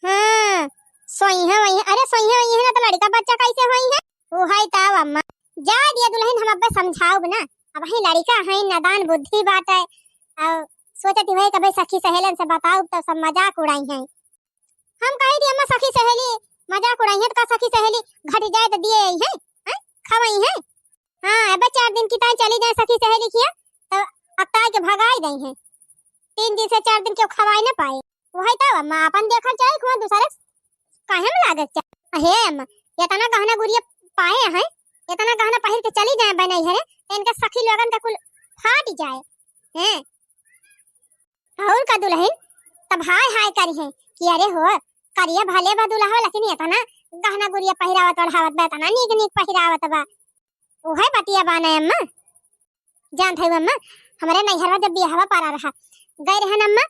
[SPEAKER 1] हां सोई है वही अरे सोई है वही है ना तो लड़का बच्चा कैसे होई है वो है ताव अम्मा जा दिया दुल्हन हम अब समझाओ ना अब ही लड़का है नादान बुद्धि बात है और सोचती है कभी सखी सहेलन से बताओ तो सब मजाक उड़ाई है हम कही दी अम्मा सखी सहेली मजाक उड़ाई है तो सखी सहेली घट जाए तो दिए हैं खवाई है हां अब 4 दिन की ताई चली जाए सखी सहेली किया तो अक्ता के भगाई गई है 3 दिन से 4 दिन क्यों खवाई ना पाए वही तो अम्मा अपन देखा चाहे को दूसरे काहे में लागत चाहे हे अम्मा इतना गहना गुड़िया पाए हैं इतना गहना पहिर के चली जाए बनाई है इनका सखी लोगन का कुल फाट जाए हैं और का दुल्हन तब हाय करी है कि अरे हो करिया भले बा दुल्हा लेकिन इतना गहना गुड़िया पहिरावत बढ़ावत बा तना नीक पहिरावत बा ओहे बतिया बाना अम्मा जान थे अम्मा हमारे नैहरवा जब बियाहवा पारा रहा गए रहन अम्मा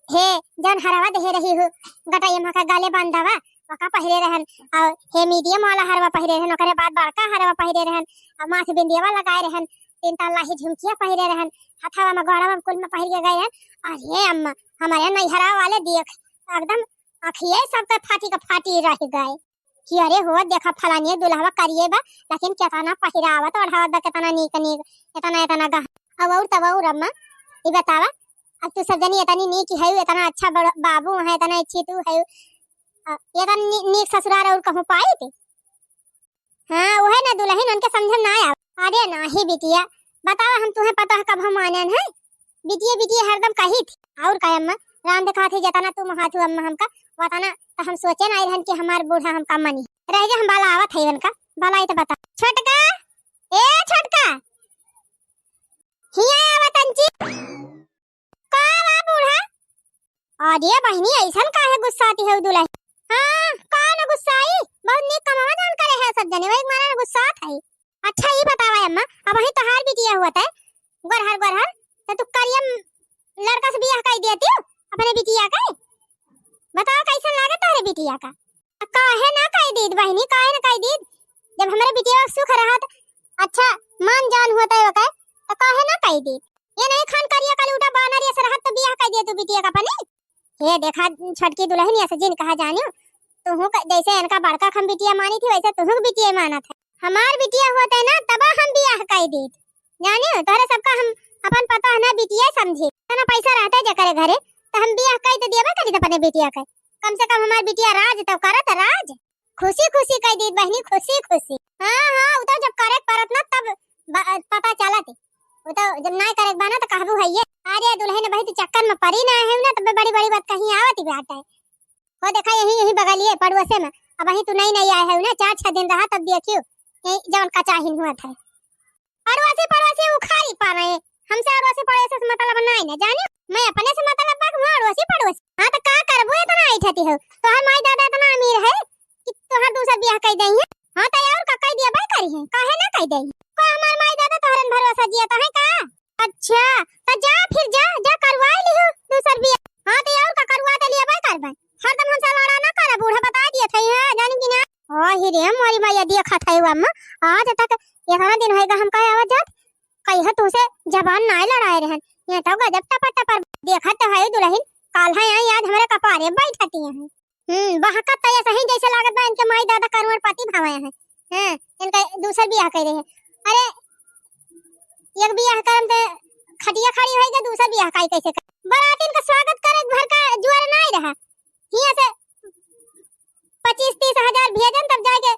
[SPEAKER 1] हे जन हरावा दे रही हो गटाइया का गाले बांधावा वका पहिरे रहन और हे मीडियम वाला हरवा पहिरे रहन ओकरे बाद बड़का हरवा पहिरे रहन और माथे बिंदियावा लगाए रहन 3 ताला ही झुमकिया पहिरे रहन हथावा में गोड़ावा में कुल में पहिर के गए रहन अरे अम्मा हमारे नैहरा वाले देख एकदम आँखिए सबका फाटी रह गए कि अरे हो देखा फलानी दुल्हवा करिए बा लेकिन केतना पहिरावत ओढ़ावत बा केतना नीक इतना गह अब और तब और अम्मा ई बतावा अब तू सब जनी इतनी नीक है इतना अच्छा बाबू है इतना अच्छी तू है इतना नीक ससुराल और कहूं पाई थी हां वो है ना दुल्हन उनके समझ में ना आया अरे नाही बिटिया बतावा हम तुम्हें पता है कब हम आनन है बिटिया हरदम कही थी और का अम्मा राम देखा थे जतना तुम हाथू अम्मा हमका वतना तो हम सोचे ना रहन कि हमार बूढ़ा हमका मनी रह जा हम बाला आवत है इनका बाला तो बता छोटका ए छोटका हिया आवत अंची का बा बूढ़ा अरे बहनी ऐसन काहे गुस्साती है दुल्हन हां का न गुस्साई बहुत नीक कमावा जान करे है सब जने एक मारा गुस्सा है। अच्छा ये बतावा अम्मा अब वही तो हार बिटिया हुआ था गोरहर तो तू करियम लड़का से बियाह कर देती हो अपने बिटिया का बताओ कैसा लागत है बिटिया का काहे ना कह दीद बहनी काहे ना कह दीद जब हमारे बिटिया सुख रहा था अच्छा मान जान होता है वका तो काहे ना कह दीद ये नहीं खान करिया कल उठा बानर ये सरहद तो बियाह कर दिया तू बिटिया का पनी ये देखा छटकी दुल्हन ऐसे जिन कहा जानियो तुहू जैसे इनका बड़का हम बिटिया मानी थी वैसे तुहू बिटिया माना था हमार बिटिया होता है ना तब हम बियाह कर दीद जानियो तोरे सबका हम अपन पता है ना बिटिया समझे ना पैसा रहता है जकरे घरे तो हम बियाह कई तो देबे करी अपने बेटिया के। कम से कम हमार बिटिया राज तो करत राज। खुशी खुशी कह दी बहनी, खुशी खुशी। हां हां वो तो जब करे परत ना तब पता चलत। वो तो जब ना करे बना तो कहबू है ये अरे दुल्हन भाई तो चक्कर में पड़ी ना है ना, तब बड़ी बड़ी बात कहीं आवत बेटा है। हो देखा यही यही बगलिए पड़ोसे में। अब वही तू नहीं आया है ना, 4-6 दिन रहा तब देखियो यही जवन कचाहिन हुआ था। पड़ोसी पड़ोसी उखाड़ी पा रहे हमसे, अड़ोसी पड़ोसी से मतलब नहीं ना जाने। मैं अपने से मतलब बात हुआ अड़ोसी पड़ोसी। हां तो का करबो इतना ऐठती हो। तोहर माई दादा इतना अमीर है कि तोहर दूसरा ब्याह कर देई है। हां तो और का कह दिया भाई करी है, काहे ना कह देई। को हमार माई दादा तोहरन भरोसा दिया तो है का। अच्छा तो जा फिर जा जा करवा लियो दूसर ब्याह। हां तो और का करवा तो लिया भाई करबा। हरदम हमसे लड़ा ना कर, बूढ़ा बता दिया था है जानी कि ना। ओ ही रे मोरी मैया देखा था अम्मा आज तक इतना दिन होएगा हम कहे आवाज जात कही तो से जबान ना लड़ाए रहन। ये तो गजब टपा टपा देखा तो है दुल्हन काल है आज हमारे कपारे बैठती है। बहका तो ऐसा ही जैसे लागत बा इनके माई दादा करोड़पति भावे हैं। हैं इनका दूसर ब्याह कर रहे हैं। अरे एक ब्याह करम ते खटिया खड़ी होएगा, दूसर ब्याह काई कैसे कर। बरातीन का स्वागत करे घर का जुआर नहीं रहा। हिया से 25-30 हजार भेजन तब जाके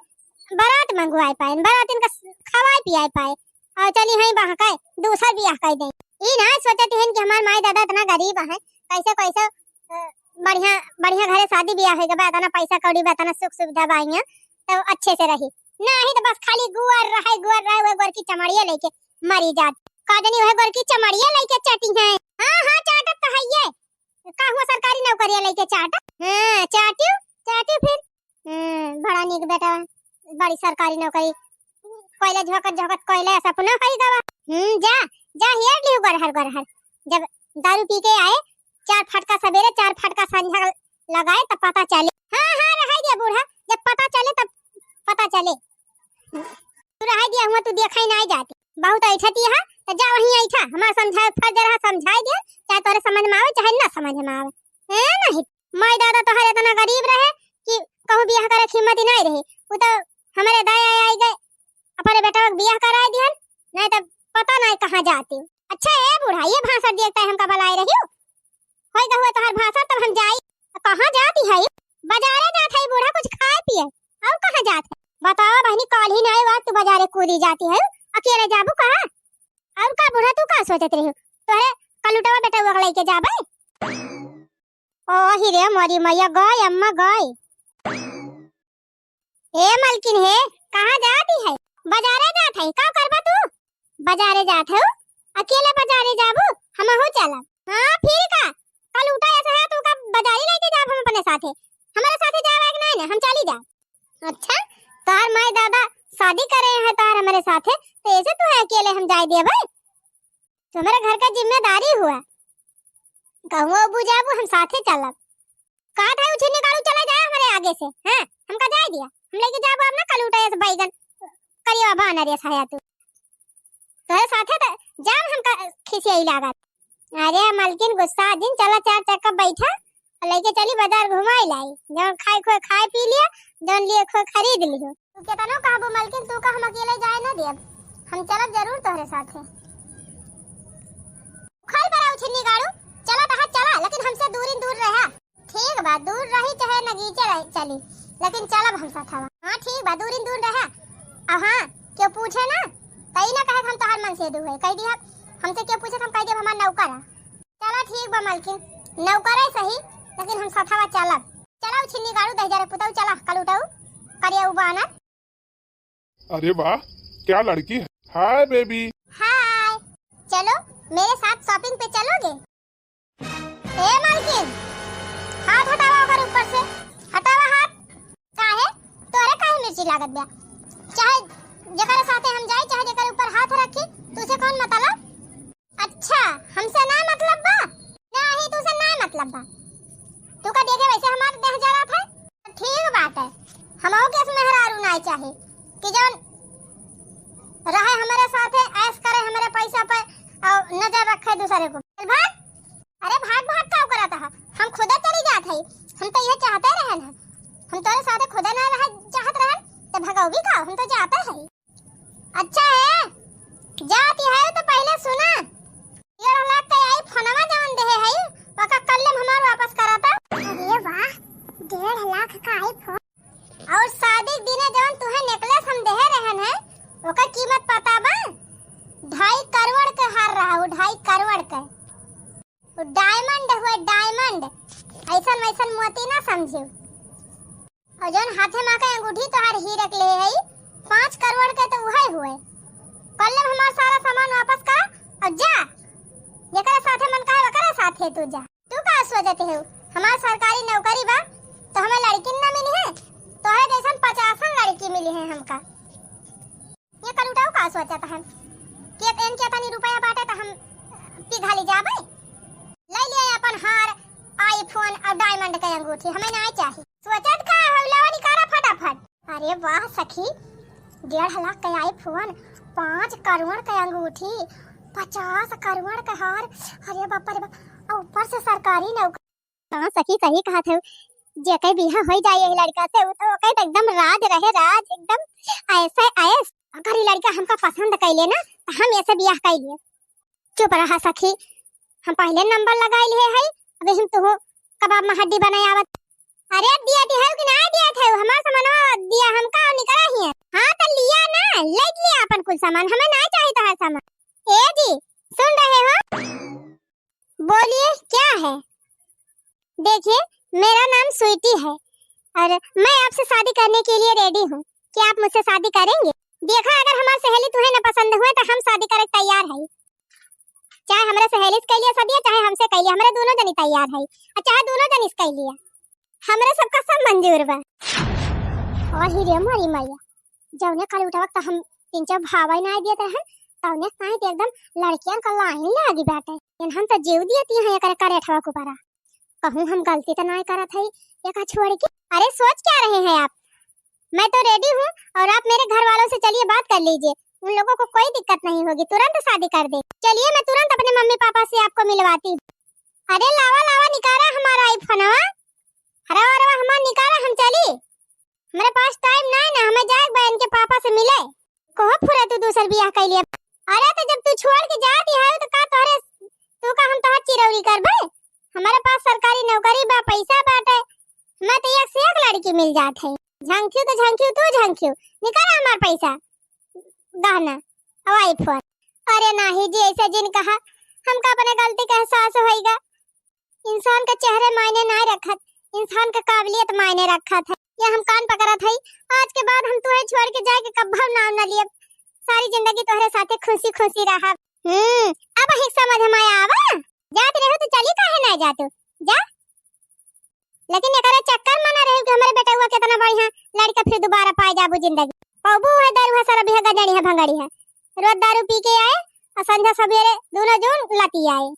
[SPEAKER 1] बारात मंगवाए पाए, बारातीन का खवाए पियाए पाए और चली है बहका दूसर ब्याह कर दे। ई ना सोचती है कि हमार माई दादा इतना गरीब है, कैसे कैसे बढ़िया बढ़िया घरे शादी ब्याह होएगा बा, इतना पैसा कौड़ी बा, इतना सुख सुविधा बाइया तो अच्छे से रही। नहीं तो बस खाली गुआर रहे वो गोर की चमड़िया लेके मरी जात। काजनी वह गोर की चमड़िया लेके चटी है। हां हां चाटत तो है ये का हुआ सरकारी नौकरिया लेके चाट। हां चाटियो चाटियो फिर बड़ा निक बेटा बड़ी सरकारी नौकरी कोयला झोकत झोकत कोयला सपना है गवा। जा जा हेर लियो गरहर जब दारू पी के आए 4 फटका सवेरे 4 फटका संझा लगाए तब पता चले। हां हां रह दिया बूढ़ा, जब पता चले तब पता चले। तू रह दिया हुआ तू देखई नहीं जाती बहुत ऐठती है तो जा वहीं ऐठा हमार समझाए फर्ज रहा समझाई दे, चाहे तोरे समझ में आवे चाहे ना समझ में आवे। है नहीं माई दादा तो हर इतना गरीब रहे कि कहूं ब्याह करे हिम्मत ही नहीं रही। वो तो हमारे दाया आई गए अपने बेटा का ब्याह करा दिहन, नहीं तो पता नहीं कहां जाती। अच्छा ए बूढ़ा ये भाषा देखता है हमका बलाई रही हो होएगा हुआ तोहर भाषा तब हम जाई। कहां जाती है बाजारे जात है बूढ़ा, कुछ खाए पिए और कहां जात है बताओ बहनी। कल ही नहीं बात तू बाजारे कूदी जाती है अकेले जाबू कहां। और का बूढ़ा तू का सोचत रही हो तोरे कलुटवा बेटा वो लेके जाबे। ओ हिरे मोरी मैया गई अम्मा गई। ए मलकिन है कहां जाती है। बाजारे जात है का करबा तू। बाजारे जात है अकेले बाजारे जाबू हम हो चला। हां फिर का कल उठा ऐसा है तू का बाजारी लेके जाब हम अपने साथे, हमारे साथे जावे कि नहीं ना हम चली जा। अच्छा तार माई दादा शादी करे हैं तार हमारे साथे तो ऐसे तू अकेले हम जाए दे भाई। तुम्हारे घर का जिम्मेदारी हुआ कहूं अबू जाबू हम साथे चलब का था उछे निकालू चला जाए हमारे आगे से। हां हमका जाए दिया हम लेके जाबो अपना कल उठा ऐसे बैगन करिया बना रे साया तू तोरे साथे तो जाम हमका खिसियाई लागत। अरे मलकिन गुस्सा दिन चला 4 चक्का बैठा और लेके चली बाजार घुमाई लाई, जब खाए खोए खाए पी लिया जौन लिए खोए खरीद लियो। तू केतनो कहबो मलकिन तू का हम अकेले जाए ना देब, हम चलब जरूर तोहरे साथे। खाई बराउ छिन्नी गाड़ू चला तहा चला लेकिन हमसे दूर रहा। ठीक बा दूर रही चाहे नगीचे रही चली लेकिन चलब हम साथ हवा। हां ठीक बा दूर रहा। अब हां क्यों पूछे ना कई ना कहे हम तोहर मन से दू है कह दिया हमसे क्यों पूछे हम कह देब हमार नौकर है। चला ठीक बा मलकिन नौकर है सही लेकिन हम साथवा चलब। चलाओ छिन्नी गाड़ू 10,000 पुताऊ चला कल उठाऊ करिया उबाना।
[SPEAKER 2] अरे वाह क्या लड़की है। Hi baby.
[SPEAKER 1] हाय चलो मेरे साथ शॉपिंग पे चलोगे। ए मालकिन हाथ हटावा अगर ऊपर से हटावा हाथ। काहे तोरे काहे मिर्ची लागत बा। चाहे जेकर साथे हम जाए चाहे जेकर ऊपर हाथ रखी तुसे कौन मतलब। अच्छा हमसे ना मतलब बा नहीं तुसे ना मतलब बा। तू का देखे वैसे हमार देह जरा था ठीक बात है। हमहू के मेहरारू नहीं चाहे कि जौन रहे हमारे साथे ऐश करे हमारे पैसा पे और नजर रखे दूसरे को। चल भाग। अरे भाग भाग का करता है हम खुदा चली जात है। हम तो ये चाहते रहे ना हम तोरे साथे खुदा ना रहे चाहत रहे तो भगाओ भी का हम तो चाहते हैं। अच्छा है जाती है तो पहले सुना ये लाग के आई फोनवा जवन दे है ओका कल्ले हम का आईफोन। और शादी के दिने जवन तुहे नेकलेस हम देहे रहन है ओकर कीमत पता बा? 2.5 करोड़ के हार रहा वो, 2.5 करोड़ के। वो डायमंड हुए, डायमंड। ऐसन वैसन मोती ना समझियो। और जवन हाथे में के अंगूठी तोहार हीरे के ले है 5 करोड़ के तो उहे हुए। कल हमार सारा सामान वापस कर और जा। जेकरा साथे मन का है ओकरा साथे तू जा। तू का सोचते है हमार सरकारी नौकरी बा तो हमें लड़की ना मिली है? तोहरे जैसन 50 लड़की मिली है हमका। ये कल उठाओ का सोचता है कि एन के तनी रुपया बाटे तो हम पिघाली जाबे। ले लिए अपन हार, आईफोन और डायमंड के अंगूठी हमें ना चाहिए। सोचत का हौलावा निकारा फटाफट। अरे वाह सखी, 1.5 लाख का आईफोन, 5 करोड़ का अंगूठी, 50 करोड़ का हार। अरे बाप रे बाप, और ऊपर से सरकारी नौकरी। हां सखी सही कहा थे। जे कई बिहा हो जाए ये लड़का से वो तो कई एकदम राज रहे, राज एकदम ऐसे ऐस। अगर ये लड़का हमका पसंद कैले ना तो हम ऐसे बियाह कैलिए। चुप रहा सखी, हम पहले नंबर लगाई लिए है। अबे हम तो कबाब में हड्डी बनाए आवत। अरे दिया दी है कि ना दिया थे हमार सामान दिया हमका और निकला ही है। हां तो लिया ना, ले लिया अपन कुछ सामान, हमें ना चाहिए तो है सामान। ए जी सुन रहे हो? बोलिए क्या है? देखिए मेरा नाम स्वीटी है और मैं आपसे शादी करने के लिए रेडी हूँ। क्या आप मुझसे शादी करेंगे? देखा अगर हमारी सहेली तुम्हें न पसंद हुए तो हम शादी करे तैयार है। चाहे हमारे सहेली से कह लिया शादी, चाहे हमसे कह लिया, हमारे दोनों जनी तैयार है। और चाहे दोनों जनी से कह लिया, हमारे सबका सब मंजूर बा। और ही रे हमारी मैया, जौने कल उठा वक्त हम 3-4 भावाई ना दिए थे तौने काहे ते एकदम लड़कियन का लाइन लागी बाटे। हम तो जीव दियती है एकरे करे ठवा को पारा। कहूं हम गलती तो नहीं करत है एका छोड़ के। अरे सोच क्या रहे हैं आप? मैं तो रेडी हूँ और आप मेरे घर वालों से चलिए बात कर लीजिए। उन लोगों को कोई दिक्कत नहीं होगी, तुरंत शादी कर दे। चलिए मैं तुरंत अपने मम्मी पापा से आपको मिलवाती हूँ। अरे लावा लावा निकाला हमारा आईफोनवा। अरे अरे हमारा निकाला, हम चली। मेरे पास टाइम नहीं ना, हमें जाए बहन के पापा से मिले। कहो फुरा तू दूसर बियाह कर लिया। अरे तो जब तू छोड़ के जाती है तो का तोरे तू का हम तोहर चिरौरी करबे? हमारे पास सरकारी नौकरी बा, पैसा बाटे, मैं तो एक से एक लड़की मिल जात है। झंक्यू तो झंक्यू, तू झंक्यू, निकाल हमार पैसा गहना और आईफोन। अरे नहीं जी, ऐसा जिन कहा हमका अपने गलती का एहसास होएगा। इंसान का चेहरे मायने नहीं रखत, इंसान का काबिलियत मायने रखत है। ये हम कान पकड़त है। आज के बाद हम तुहे छोड़ के जाए के कब्बो नाम न लिए। सारी जिंदगी तोहरे साथे खुशी खुशी रहा। अब ही समझ में आवा। जात रहो तो चली, काहे ना जातू जा। लेकिन एकरा चक्कर में ना रहे कि हमारे बेटा हुआ कितना बढ़िया लड़का फिर दोबारा पाए जाबू जिंदगी। पौबू है दारू है, सारा बिहा गजड़ी है, भंगड़ी है। रोज दारू पी के आए और संध्या सवेरे दोनों जून लती आए।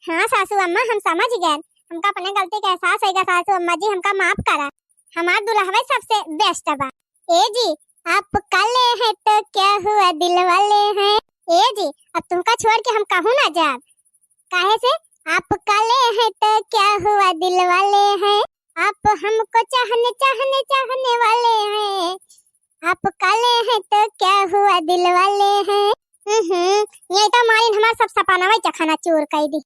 [SPEAKER 1] हाँ सासू अम्मा हम समझ गए, हमका अपने गलती का एहसास होगा। सासू अम्मा जी हमका माफ करा, हमार दुल्हन सबसे बेस्ट बा। ए जी आप काले हैं तो क्या हुआ दिल वाले हैं। ए जी अब तुमका छोड़ के हम कहूँ ना जाब, काहे से? आप काले हैं तो क्या हुआ दिल वाले हैं, आप हमको चाहने चाहने चाहने वाले हैं। आप काले हैं तो क्या हुआ दिल वाले हैं। ये तो मारिन हमार सब सपना वही चखाना चूर कर दी।